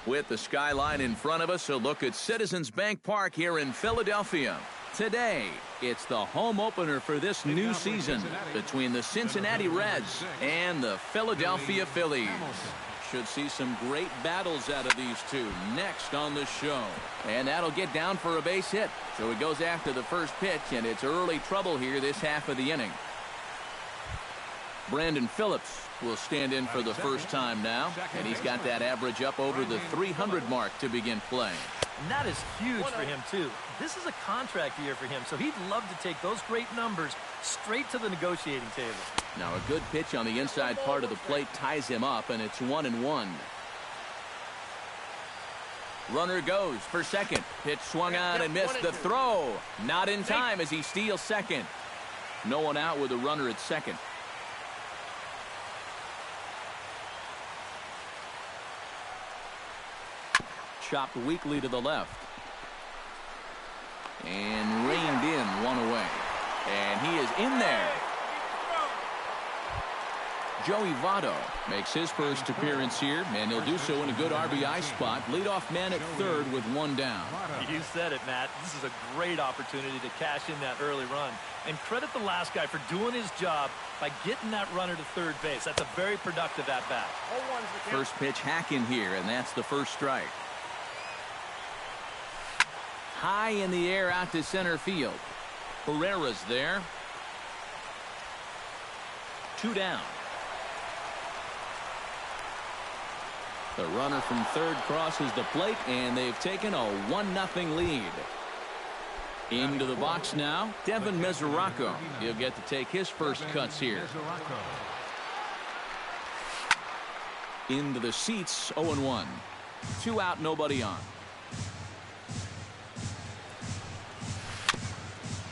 With the skyline in front of us, a look at Citizens Bank Park here in Philadelphia. Today, it's the home opener for this new season between the Cincinnati Reds and the Philadelphia Phillies. Should see some great battles out of these two next on the show. And that'll get down for a base hit. So it goes after the first pitch, and it's early trouble here this half of the inning. Brandon Phillips will stand in for the first time now, and he's got that average up over the 300 mark to begin play. And that is huge for him, too. This is a contract year for him, so he'd love to take those great numbers straight to the negotiating table. Now a good pitch on the inside part of the plate ties him up, and it's 1-1. Runner goes for second. Pitch swung on and missed. The throw not in time as he steals second. No one out with a runner at second. Chopped weakly to the left. And reined in, one away. And he is in there. Joey Votto makes his first appearance here, and he'll do so in a good RBI spot. Leadoff man at third with one down. You said it, Matt. This is a great opportunity to cash in that early run. And credit the last guy for doing his job by getting that runner to third base. That's a very productive at-bat. First pitch hacking here, and that's the first strike. High in the air out to center field. Herrera's there. 2 down. The runner from third crosses the plate, and they've taken a 1-0 lead. Into the box now, Devin Mesoraco. He'll get to take his first cuts here. Into the seats, 0-1. 2 out, nobody on.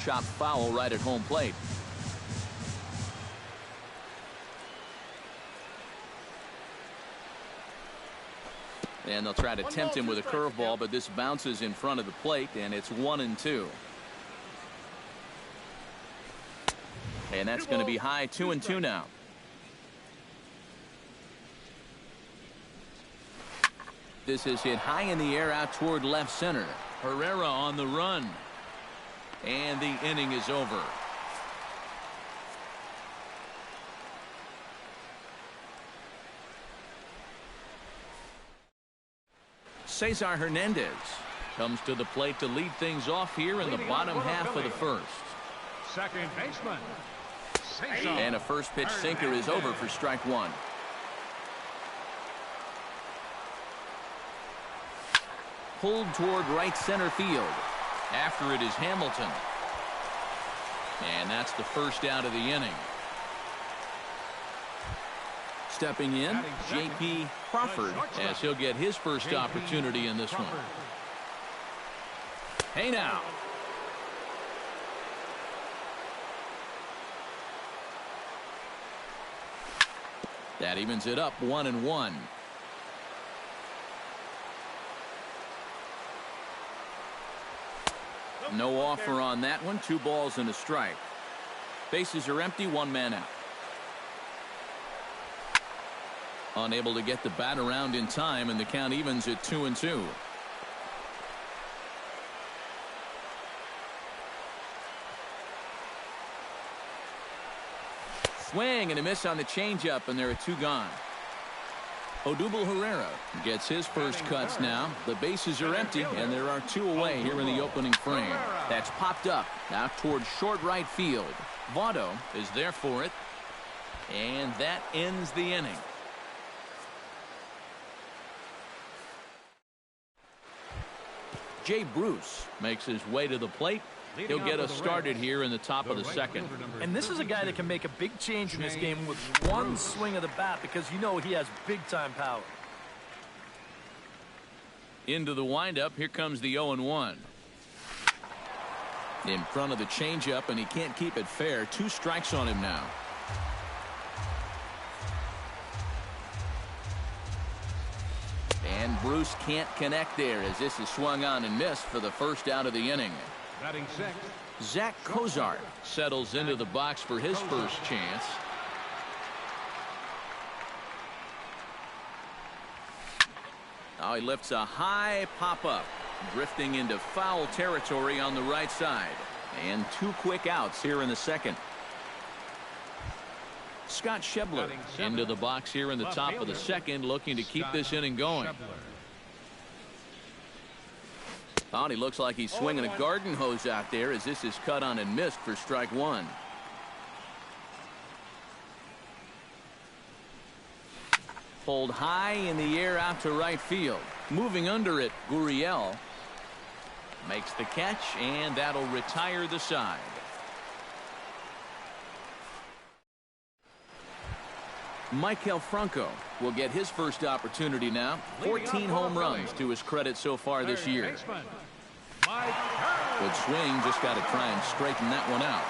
Chopped foul right at home plate. And they'll try to tempt him with a curveball, but this bounces in front of the plate, and it's 1-2. And that's going to be high, 2-2 now. This is hit high in the air out toward left center. Herrera on the run. And the inning is over. Cesar Hernandez comes to the plate to lead things off here in the bottom half of the first. Second baseman. And a first pitch sinker is over for strike one. Pulled toward right center field. After it is Hamilton. And that's the first out of the inning. Stepping in, J.P. Crawford, as he'll get his first opportunity in this one. Hey now. That evens it up, 1-1. No offer on that one. 2 balls and a strike. Bases are empty, 1 man out. Unable to get the bat around in time, and the count evens at 2-2. Swing and a miss on the changeup, and there are 2 gone. Odubel Herrera gets his first cuts now. The bases are empty, and there are 2 away here in the opening frame. That's popped up out towards short right field. Votto is there for it, and that ends the inning. Jay Bruce makes his way to the plate. He'll get us started here in the top of the second. And this is a guy that can make a big change in this game with one swing of the bat, because you know he has big-time power. Into the windup, here comes the 0-1. In front of the changeup, and he can't keep it fair. 2 strikes on him now. And Bruce can't connect there as this is swung on and missed for the first out of the inning. Batting 6. Zach Cozart settles into the box for his first chance. Oh, he lifts a high pop-up, drifting into foul territory on the right side. And 2 quick outs here in the second. Scott Schebler into the box here in the top of the second, looking to keep this inning going. Oh, and he looks like he's swinging a garden hose out there as this is cut on and missed for strike 1. Pulled high in the air out to right field. Moving under it, Gurriel makes the catch, and that'll retire the side. Michael Franco will get his first opportunity now. 14 home runs to his credit so far this year. Good swing, just got to try and straighten that one out.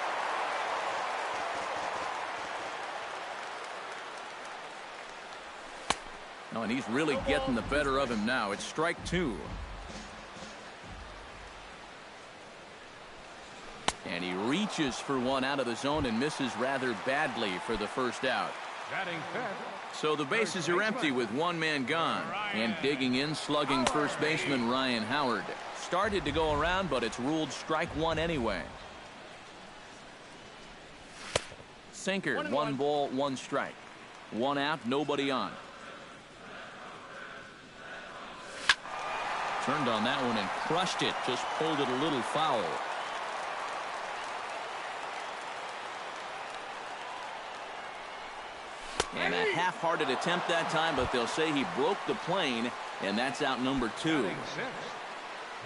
Oh, and he's really getting the better of him now. It's strike 2. And he reaches for one out of the zone and misses rather badly for the first out. So the bases are empty with one man gone. And digging in, slugging first baseman Ryan Howard. Started to go around, but it's ruled strike 1 anyway. Sinker, 1 ball, 1 strike. 1 out, nobody on. Turned on that one and crushed it. Just pulled it a little foul. And a half-hearted attempt that time, but they'll say he broke the plane, and that's out number 2.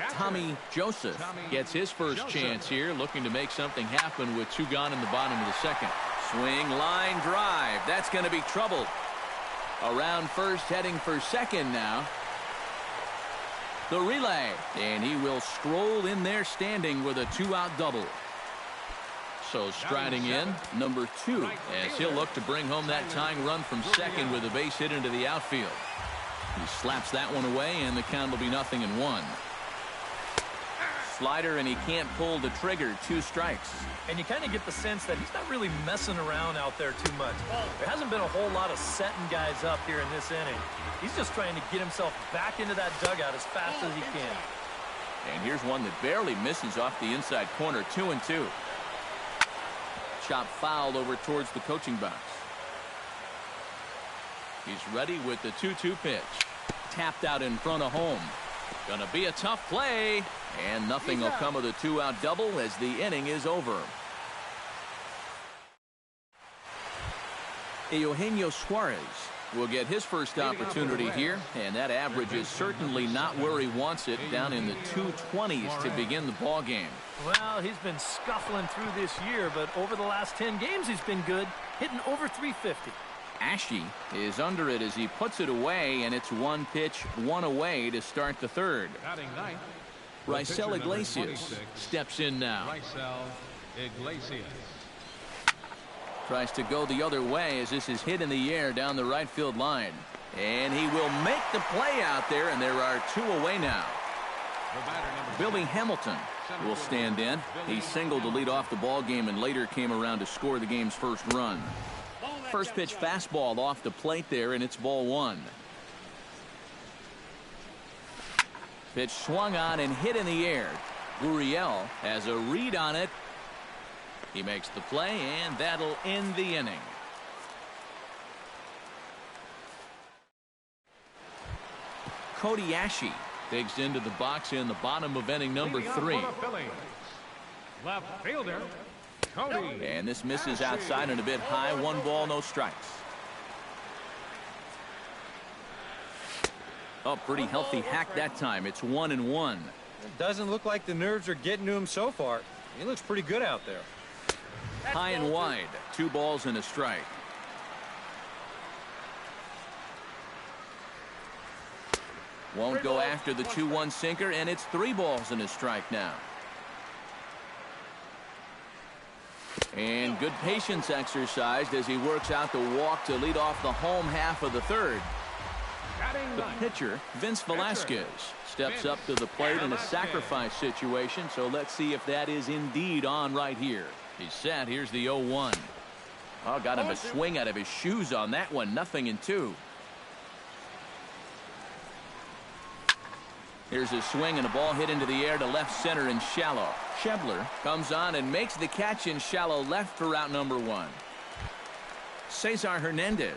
Tommy Joseph gets his first chance here, looking to make something happen with 2 gone in the bottom of the second. Swing, line drive. That's going to be trouble. Around first, heading for second now. The relay, and he will stroll in there standing with a 2-out double. So striding in, number 2, as he'll look to bring home that tying run from second with a base hit into the outfield. He slaps that one away, and the count will be 0-1. Slider, and he can't pull the trigger. 2 strikes. And you kind of get the sense that he's not really messing around out there too much. There hasn't been a whole lot of setting guys up here in this inning. He's just trying to get himself back into that dugout as fast as he can. And here's one that barely misses off the inside corner. 2-2. Chop foul over towards the coaching box. He's ready with the 2-2 pitch. Tapped out in front of home. Gonna be a tough play, and nothing will come of the 2-out double as the inning is over. Eugenio Suarez will get his first opportunity here, and that average is certainly not where he wants it, down in the 220s to begin the ball game. Well, he's been scuffling through this year, but over the last 10 games he's been good, hitting over 350. Ashe is under it as he puts it away, and it's 1 pitch, 1 away to start the third. Raisel Iglesias steps in now. Tries to go the other way as this is hit in the air down the right field line. And he will make the play out there, and there are 2 away now. Billy Hamilton will stand in. He singled to lead off the ball game and later came around to score the game's first run. First pitch fastball off the plate there, and it's ball 1. Pitch swung on and hit in the air. Gurriel has a read on it. He makes the play, and that'll end the inning. Cody Ashe digs into the box in the bottom of inning number 3. Left fielder, Cody. And this misses outside and a bit high. 1 ball, no strikes. Oh, pretty healthy hack that time. It's 1-1. It doesn't look like the nerves are getting to him so far. He looks pretty good out there. High and wide. 2 balls and a strike. Won't go after the 2-1 sinker, and it's 3 balls and a strike now. And good patience exercised as he works out the walk to lead off the home half of the third. The pitcher, Vince Velasquez, steps up to the plate in a sacrifice situation, so let's see if that is indeed on right here. He's set. Here's the 0-1. Oh, got him a swing out of his shoes on that one. 0-2. Here's a swing and a ball hit into the air to left center and shallow. Schebler comes on and makes the catch in shallow left for out number 1. Cesar Hernandez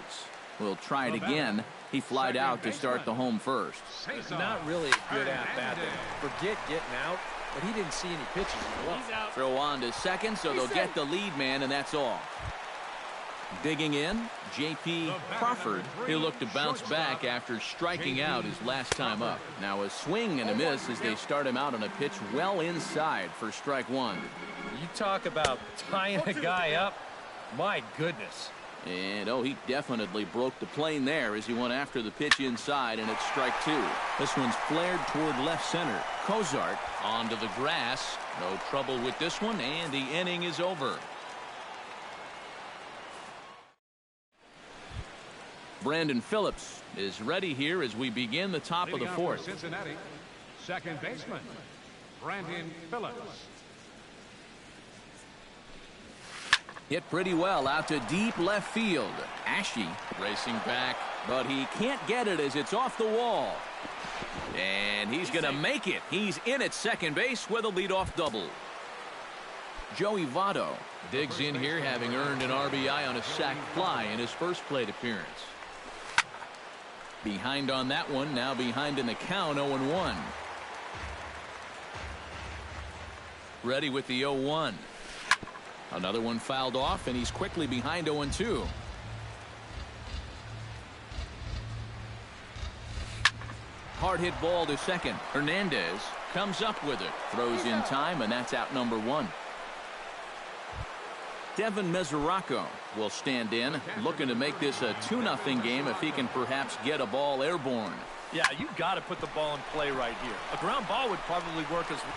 will try it again. He flied out to start the home first. Not really a good at-bat there. Forget getting out, but he didn't see any pitches in the glove. Throw on to second, so they'll get the lead man, and that's all. Digging in, J.P. Crawford. He'll look to bounce back after striking out his last time up. Now a swing and a miss as they start him out on a pitch well inside for strike 1. You talk about tying a guy up. My goodness. And, he definitely broke the plane there as he went after the pitch inside, and it's strike 2. This one's flared toward left center. Cozart onto the grass. No trouble with this one, and the inning is over. Brandon Phillips is ready here as we begin the top of the 4th. Cincinnati, second baseman, Brandon Phillips. Hit pretty well out to deep left field. Ashe racing back, but he can't get it as it's off the wall. And he's going to make it. He's in at second base with a leadoff double. Joey Votto digs in here, having earned an RBI on a sac fly in his first plate appearance. Behind on that one, now behind in the count, 0-1. Ready with the 0-1. Another one fouled off, and he's quickly behind 0-2. Hard hit ball to second. Hernandez comes up with it. Throws in time, and that's out number 1. Devin Mesoraco will stand in, looking to make this a 2-0 game if he can perhaps get a ball airborne. Yeah, you got to put the ball in play right here. A ground ball would probably work as well.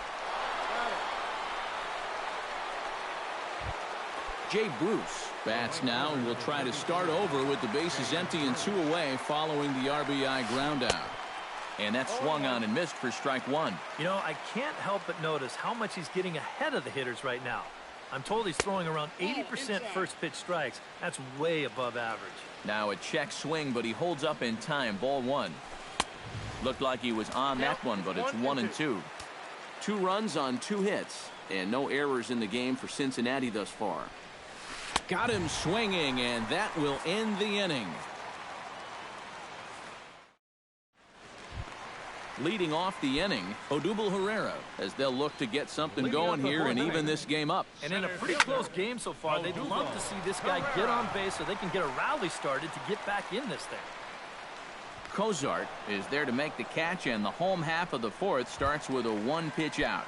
Jay Bruce bats now and will try to start over with the bases empty and 2 away following the RBI ground out. And that's swung on and missed for strike 1. You know, I can't help but notice how much he's getting ahead of the hitters right now. I'm told he's throwing around 80% first pitch strikes. That's way above average. Now a check swing, but he holds up in time. Ball 1. Looked like he was on that one, but it's 1-2. 2 runs on 2 hits, and no errors in the game for Cincinnati thus far. Got him swinging, and that will end the inning. Leading off the inning, Odubel Herrera, as they'll look to get something going here and even this game up. And in a pretty close game so far, they'd love to see this guy get on base so they can get a rally started to get back in this thing. Cozart is there to make the catch, and the home half of the 4th starts with a 1-pitch out.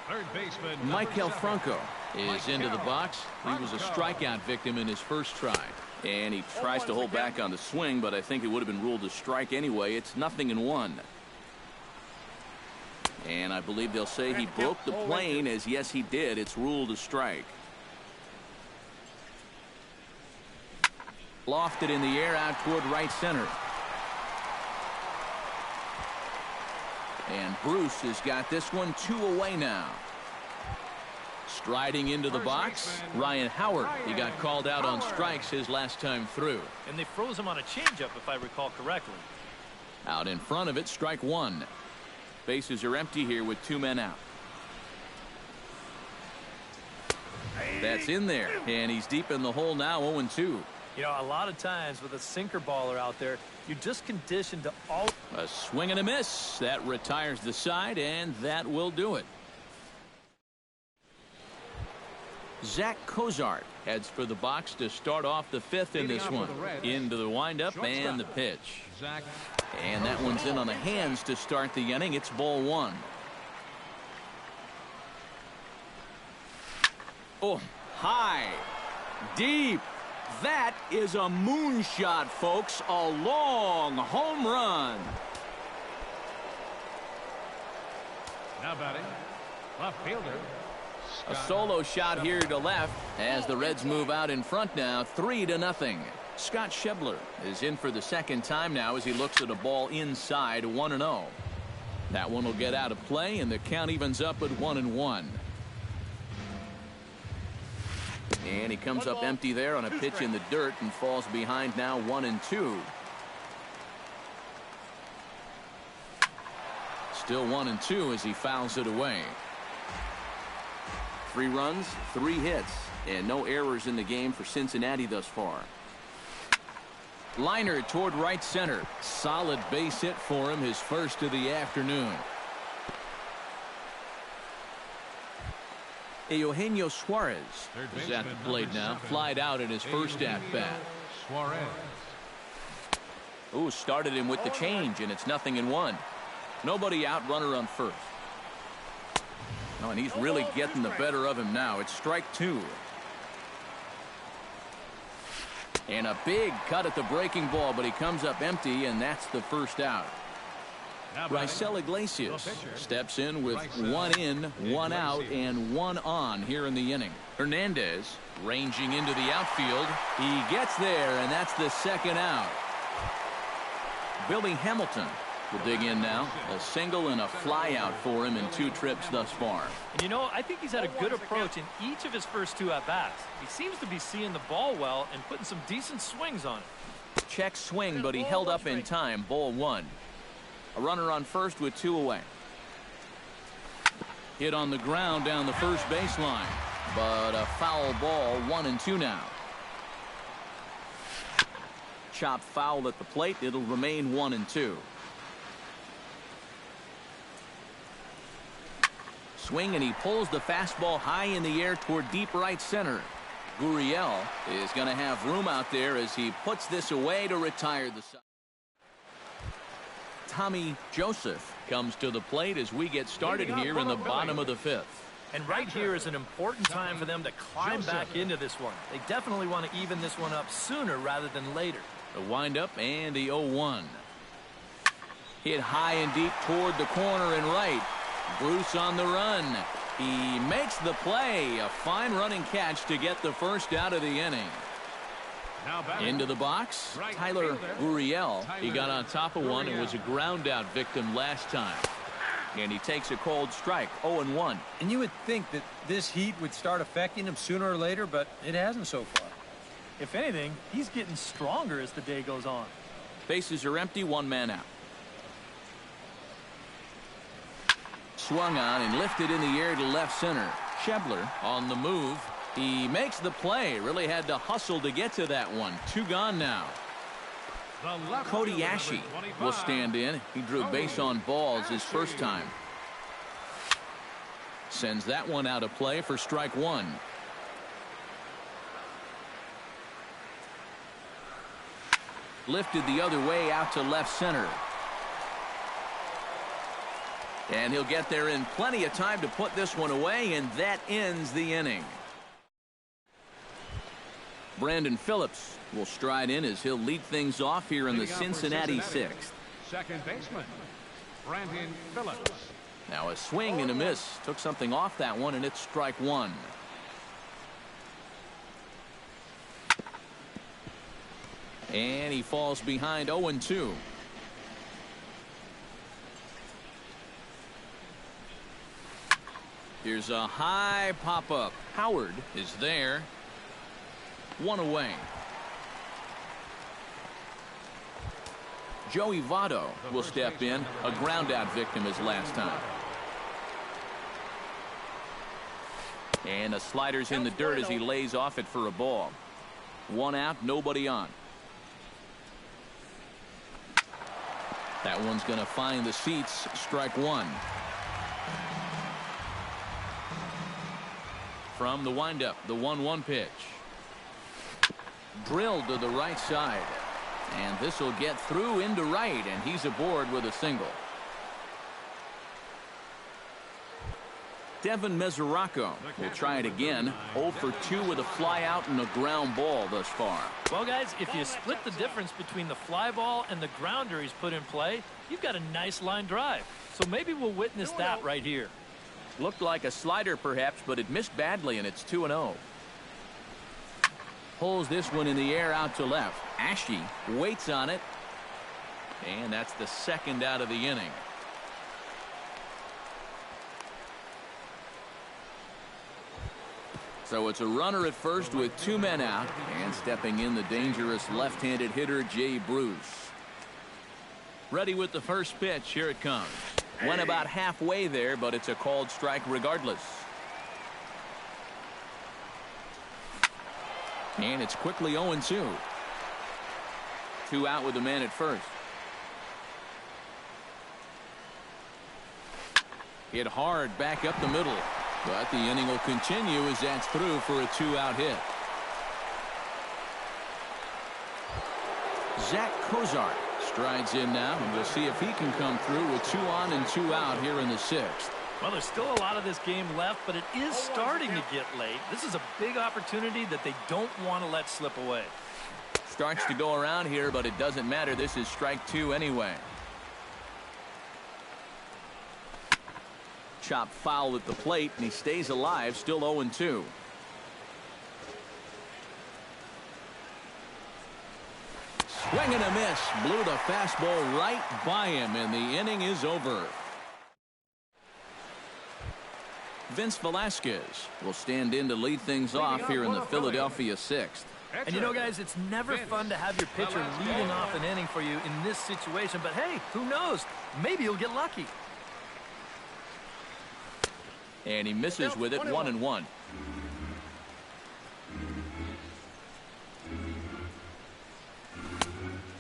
Third baseman, Maikel Franco is into the box. He was a strikeout victim in his first try. And he tries to hold back on the swing, but I think it would have been ruled a strike anyway. It's 0-1. And I believe they'll say he broke the plane, as yes he did. It's ruled a strike. Lofted in the air out toward right center. And Bruce has got this one 2 away now. Striding into the box, Ryan Howard. He got called out on strikes his last time through. And they froze him on a changeup, if I recall correctly. Out in front of it, strike 1. Bases are empty here with 2 men out. That's in there, and he's deep in the hole now, 0-2. You know, a lot of times with a sinker baller out there, you're just conditioned to all. A swing and a miss. That retires the side, and that will do it. Zach Cozart heads for the box to start off the 5th in this one. Into the windup and the pitch. And that one's in on the hands to start the inning. It's ball 1. Oh, high, deep. That is a moonshot, folks. A long home run. Now batting, left fielder. A solo shot here to left as the Reds move out in front now, 3-0. Scott Schebler is in for the second time now as he looks at a ball inside, 1-0. That one will get out of play, and the count evens up at 1-1. And he comes up empty there on a pitch in the dirt and falls behind now, 1-2. Still 1-2 as he fouls it away. 3 runs, 3 hits, and no errors in the game for Cincinnati thus far. Liner toward right center. Solid base hit for him, his first of the afternoon. Eugenio Suarez is at the plate now. Flied out in his first at-bat. Suarez. Ooh, started him with the change, and it's 0-1. Nobody out, runner on first. Oh, and he's really getting the better of him now. It's strike 2. And a big cut at the breaking ball, but he comes up empty, and that's the first out. Raisel Iglesias steps in with 1 in, 1 out, and 1 on here in the inning. Hernandez ranging into the outfield. He gets there, and that's the second out. Billy Hamilton will dig in now. A single and a fly out for him in 2 trips thus far. And you know, I think he's had a good approach in each of his first 2 at-bats. He seems to be seeing the ball well and putting some decent swings on it. Check swing, but he held up in time. Ball 1. A runner on first with 2 away. Hit on the ground down the first baseline, but a foul ball. 1-2 now. Chop foul at the plate. It'll remain 1-2. Swing, and he pulls the fastball high in the air toward deep right center. Gurriel is going to have room out there as he puts this away to retire the side. Tommy Joseph comes to the plate as we get started here in the bottom of the 5th. And right here is an important time for them to climb back into this one. They definitely want to even this one up sooner rather than later. The windup and the 0-1. Hit high and deep toward the corner and right. Bruce on the run. He makes the play. A fine running catch to get the first out of the inning. Into the box, Tyler Gurriel. He got on top of one and was a ground out victim last time. And he takes a cold strike. 0-1. And you would think that this heat would start affecting him sooner or later, but it hasn't so far. If anything, he's getting stronger as the day goes on. Bases are empty, 1 man out. Swung on and lifted in the air to left center. Schebler on the move. He makes the play. Really had to hustle to get to that one. 2 gone now. Cody Ashe will stand in. He drew base on balls his first time. Sends that one out of play for strike 1. Lifted the other way out to left center. And he'll get there in plenty of time to put this one away, and that ends the inning. Brandon Phillips will stride in as he'll lead things off here in the Cincinnati 6th. Second baseman, Brandon Phillips. Now a swing and a miss. Took something off that one, and it's strike 1. And he falls behind 0-2. Here's a high pop-up. Howard is there. 1 away. Joey Votto will step in. A ground-out victim as last time. And the slider's in the dirt as he lays off it for a ball. 1 out, nobody on. That one's going to find the seats. Strike 1. From the windup, the 1-1 pitch. Drilled to the right side. And this will get through into right, and he's aboard with a single. Devin Mesoraco will try it again. 0 for 2 with a fly out and a ground ball thus far. Well, guys, if you split the difference between the fly ball and the grounder he's put in play, you've got a nice line drive. So maybe we'll witness that right here. Looked like a slider perhaps, but it missed badly, and it's 2-0. Pulls this one in the air out to left. Ashe waits on it. And that's the second out of the inning. So it's a runner at first with 2 men out. And stepping in, the dangerous left-handed hitter, Jay Bruce. Ready with the first pitch. Here it comes. Went about halfway there, but it's a called strike regardless. And it's quickly 0-2. 2 out with the man at first. Hit hard back up the middle. But the inning will continue as that's through for a 2-out hit. Zach Kozar strides in now, and we'll see if he can come through with 2 on and 2 out here in the 6th. Well, there's still a lot of this game left, but it is starting to get late. This is a big opportunity that they don't want to let slip away. Starts to go around here, but it doesn't matter. This is strike 2 anyway. Chop foul at the plate, and he stays alive, still 0-2. Swing and a miss. Blew the fastball right by him, and the inning is over. Vince Velasquez will stand in to lead things off here in the Philadelphia 6th. And you know, guys, it's never fun to have your pitcher leading off an inning for you in this situation. But, hey, who knows? Maybe you'll get lucky. And he misses with it, 1-1.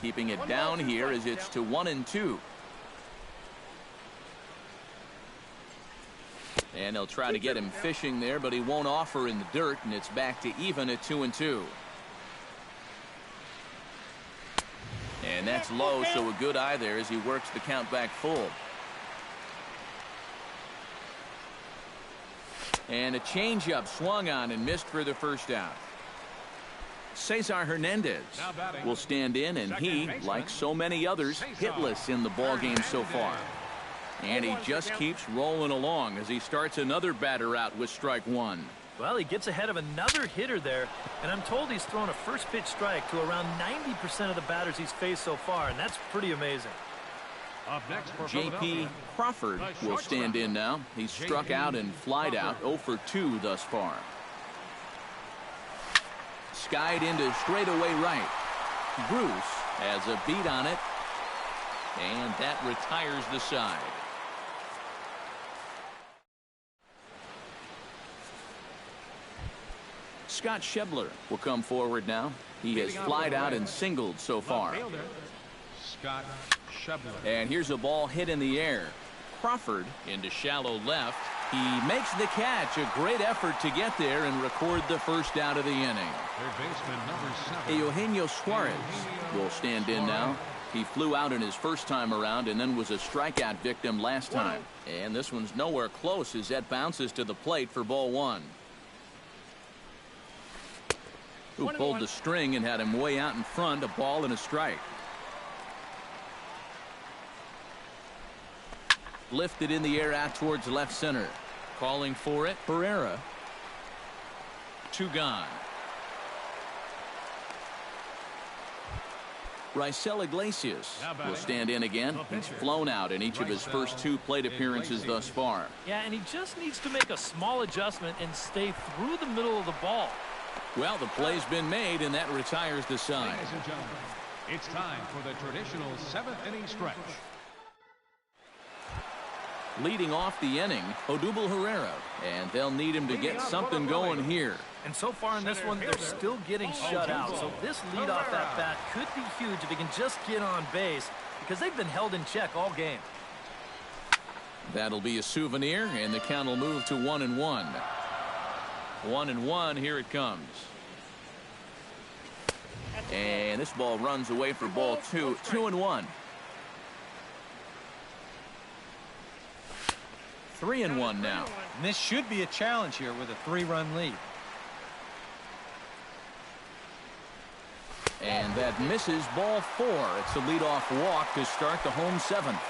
Keeping it down here as it's to 1-2. And they'll try to get him fishing there, but he won't offer in the dirt, and it's back to even at 2-2. And that's low, so a good eye there as he works the count back full. And a changeup swung on and missed for the first out. Cesar Hernandez will stand in, and he, like so many others, hitless in the ballgame so far. And he just keeps rolling along as he starts another batter out with strike 1. Well, he gets ahead of another hitter there, and I'm told he's thrown a first pitch strike to around 90% of the batters he's faced so far, and that's pretty amazing. Up next for J.P. Crawford will stand in now. He's struck out and flied out 0 for 2 thus far. Skied into straightaway right. Bruce has a beat on it, and that retires the side. Scott Schebler will come forward now. He has flied out and singled so far. Scott Schebler. And here's a ball hit in the air. Crawford into shallow left. He makes the catch. A great effort to get there and record the first out of the inning. Third baseman number 7. Eugenio Suarez will stand in now. He flew out in his first time around and then was a strikeout victim last time. And this one's nowhere close as that bounces to the plate for ball 1. Who pulled the string and had him way out in front, a ball and a strike. Lifted in the air out towards left center. Calling for it, Pereira. 2 gone. Raisel Iglesias will stand in again. He's flown out in each of his first 2 plate appearances thus far. Yeah, and he just needs to make a small adjustment and stay through the middle of the ball. Well, the play's been made, and that retires the side. Ladies and gentlemen, it's time for the traditional 7th inning stretch. Leading off the inning, Odubel Herrera, and they'll need him to get something going here. And so far in this one, they're still getting shut out. So this leadoff at bat could be huge if he can just get on base, because they've been held in check all game. That'll be a souvenir, and the count will move to 1-1. 1-1, here it comes. And this ball runs away for ball 2. 2-1. 3-1 now. And this should be a challenge here with a 3-run lead. And that misses ball 4. It's a leadoff walk to start the home 7th.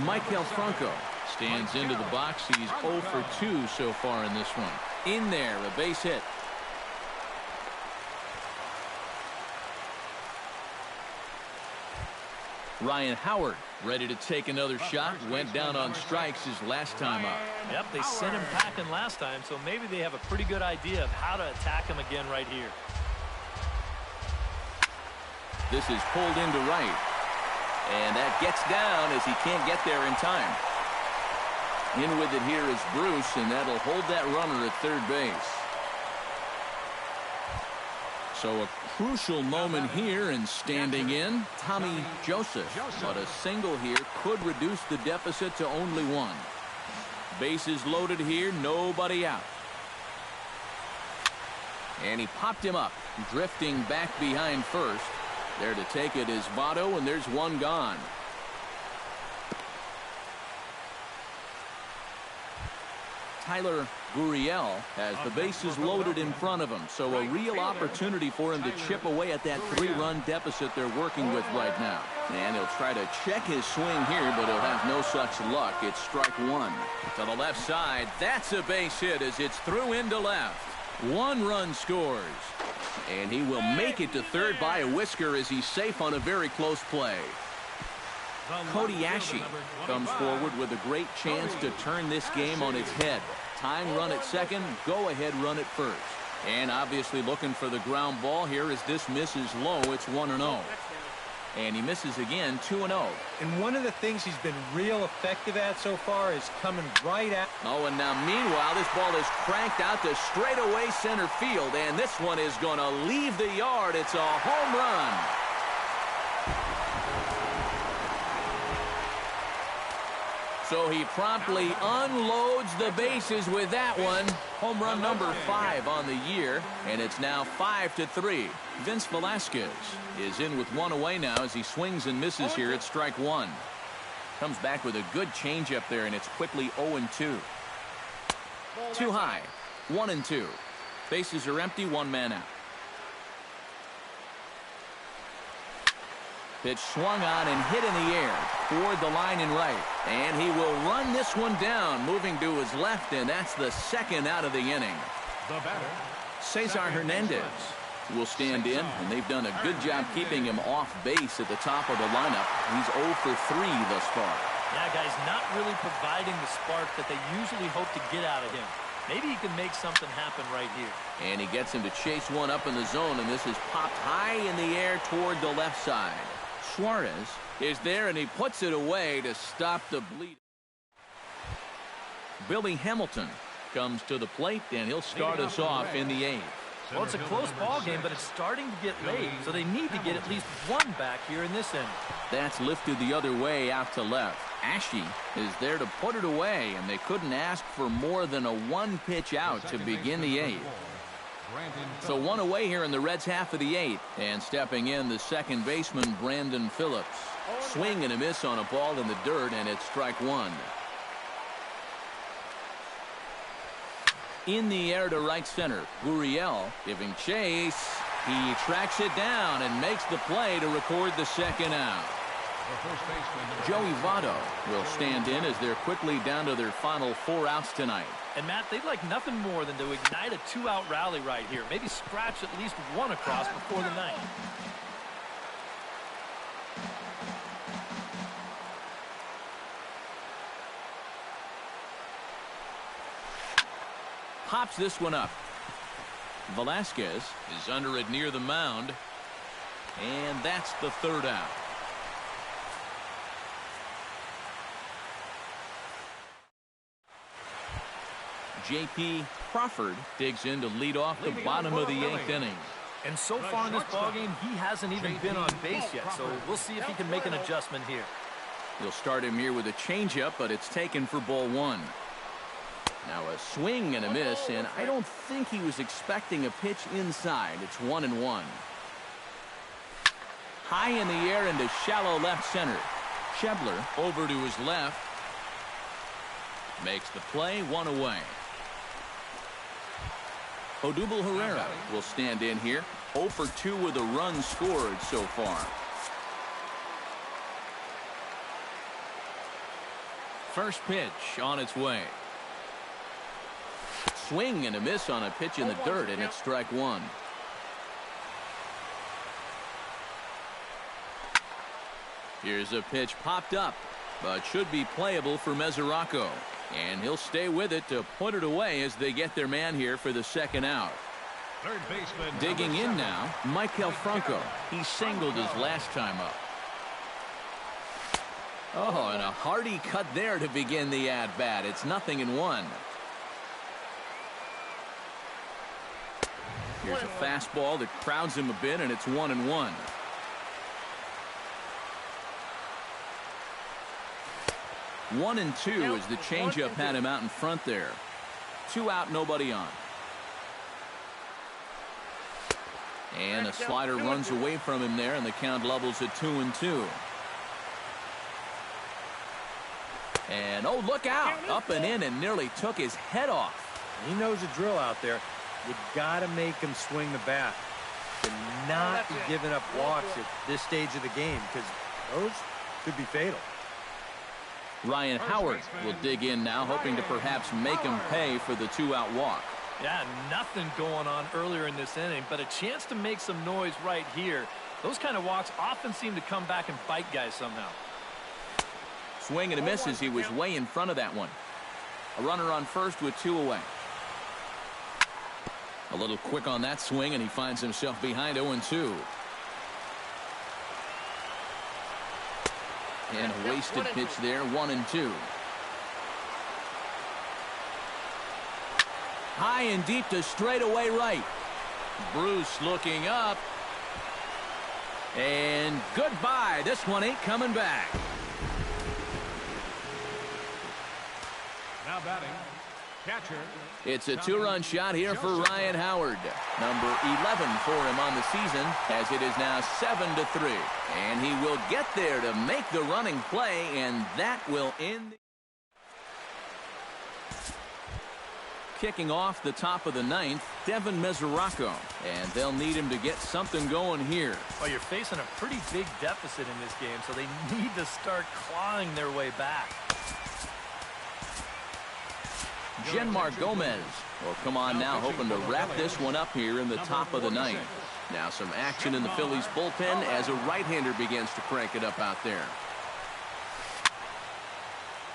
Michael Franco stands into the box. He's 0 for 2 so far in this one. In there, a base hit. Ryan Howard ready to take another shot. Went down on strikes his last time up. Yep, they sent him packing last time, so maybe they have a pretty good idea of how to attack him again right here. This is pulled into right. And that gets down as he can't get there in time. In with it here is Bruce, and that'll hold that runner at third base. So a crucial moment here, and standing in, Tommy Joseph. But a single here could reduce the deficit to only one. Bases loaded here, nobody out. And he popped him up, drifting back behind first. There to take it is Votto, and there's one gone. Tyler Gurriel has the bases loaded in front of him, so a real opportunity for him to chip away at that 3-run deficit they're working with right now. And he'll try to check his swing here, but he'll have no such luck. It's strike one. To the left side, that's a base hit as it's through into left. 1 run scores. And he will make it to third by a whisker as he's safe on a very close play. Cody Ashe comes forward with a great chance to turn this game on its head. Tying run at second, go ahead run at first. And obviously looking for the ground ball here as this misses low. It's 1-0. And he misses again, 2-0. And one of the things he's been real effective at so far is coming right at. Oh, and now meanwhile, this ball is cranked out to straightaway center field, and this one is going to leave the yard. It's a home run. So he promptly unloads the bases with that one. Home run number 5 on the year, and it's now 5-3. Vince Velasquez is in with 1 away now as he swings and misses here at strike 1. Comes back with a good changeup there, and it's quickly 0-2. Too high, 1-2. Bases are empty, 1 man out. Pitch swung on and hit in the air toward the line and right. And he will run this one down, moving to his left, and that's the second out of the inning. The batter, Cesar Hernandez will stand in, and they've done a good job keeping him off base at the top of the lineup. He's 0 for 3 thus far. Yeah, guys, not really providing the spark that they usually hope to get out of him. Maybe he can make something happen right here. And he gets him to chase one up in the zone, and this is popped high in the air toward the left side. Suarez is there, and he puts it away to stop the bleed. Billy Hamilton comes to the plate, and he'll start us off in the 8th. Well, it's a close ball game, but it's starting to get late, so they need to get at least 1 back here in this inning. That's lifted the other way out to left. Ashe is there to put it away, and they couldn't ask for more than a 1-pitch out to begin the 8th. So 1 away here in the Reds' half of the 8th, and stepping in the second baseman Brandon Phillips. Swing and a miss on a ball in the dirt, and it's strike 1. In the air to right center, Gurriel giving chase. He tracks it down and makes the play to record the second out. Joey Votto will stand in as they're quickly down to their final 4 outs tonight. And Matt, they'd like nothing more than to ignite a 2-out rally right here. Maybe scratch at least 1 across before the 9th. Pops this one up. Velasquez is under it near the mound, and that's the 3rd out. J.P. Crawford digs in to lead off the bottom of the 8th inning. And so far in this ballgame, he hasn't even been on base yet, so we'll see if he can make an adjustment here. He'll start him here with a changeup, but it's taken for ball 1. Now a swing and a miss, and I don't think he was expecting a pitch inside. It's 1-1. High in the air into shallow left center. Schebler over to his left. Makes the play, 1 away. Odubel Herrera will stand in here. 0 for 2 with a run scored so far. First pitch on its way. Swing and a miss on a pitch in the dirt, and it's strike 1. Here's a pitch popped up, but should be playable for Mesoraco. And he'll stay with it to put it away as they get their man here for the second out. Third baseman digging in now, Michael Franco. He singled his last time up. Oh, and a hearty cut there to begin the at-bat. It's 0-1. Here's a fastball that crowds him a bit, and it's 1-1. One and two as the changeup had him out in front there. 2 out, nobody on. And a slider runs away from him there, and the count levels at 2-2. And, oh, look out. Up and in and nearly took his head off. He knows the drill out there. You got to make him swing the bat. To not be giving up walks at this stage of the game, because those could be fatal. Ryan Howard will dig in now, hoping to perhaps make him pay for the 2-out walk. Yeah, nothing going on earlier in this inning, but a chance to make some noise right here. Those kind of walks often seem to come back and bite guys somehow. Swing and a miss as he was way in front of that one. A runner on first with 2 away. A little quick on that swing, and he finds himself behind 0-2. And a wasted pitch there, 1-2. High and deep to straightaway right. Bruce looking up. And goodbye. This one ain't coming back. Now batting, catcher. It's a 2-run shot here for Ryan Howard. Number 11 for him on the season, as it is now 7-3. And he will get there to make the running play, and that will end. Kicking off the top of the 9th, Devin Mesoraco. And they'll need him to get something going here. Well, you're facing a pretty big deficit in this game, so they need to start clawing their way back. Genmar Gomez will come on now, hoping to wrap this one up here in the top of the 9th. Now some action in the Phillies bullpen as a right-hander begins to crank it up out there.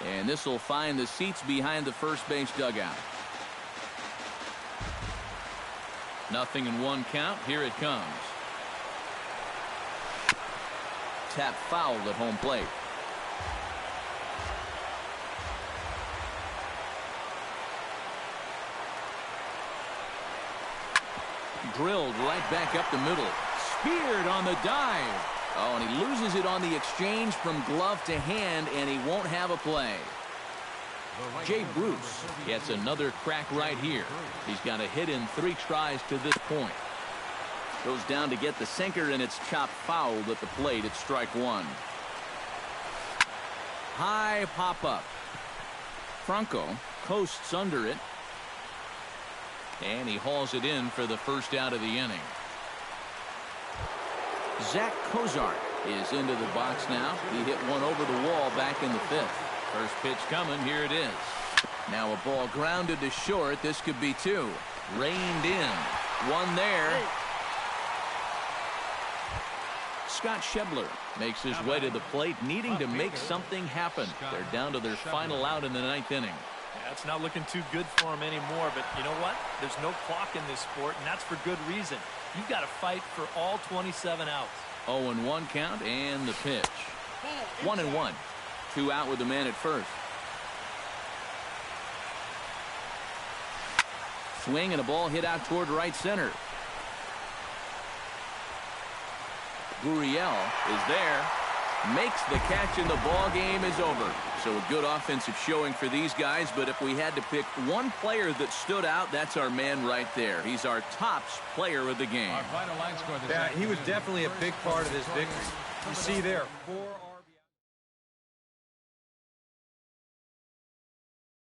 And this will find the seats behind the first base dugout. 0-1 count. Here it comes. Tap foul at home plate. Drilled right back up the middle. Speared on the dive. Oh, and he loses it on the exchange from glove to hand, and he won't have a play. Jay Bruce gets another crack right here. He's got a hit in 3 tries to this point. Goes down to get the sinker, and it's chopped foul at the plate at strike 1. High pop-up. Franco coasts under it. And he hauls it in for the first out of the inning. Zach Kozart is into the box now. He hit one over the wall back in the 5th. First pitch coming. Here it is. Now a ball grounded to short. This could be 2. Reined in. 1 there. Scott Schebler makes his way to the plate, needing to make something happen. They're down to their final out in the 9th inning. Yeah, it's not looking too good for him anymore, but you know what? There's no clock in this sport, and that's for good reason. You've got to fight for all 27 outs. 0-1 count, and the pitch. 1-1. 2 out with the man at first. Swing and a ball hit out toward right center. Gurriel is there. Makes the catch, and the ball game is over. So a good offensive showing for these guys, but if we had to pick one player that stood out, that's our man right there. He's our tops player of the game. Our final line score this Yeah, he was definitely a big part of this victory. You see there, 4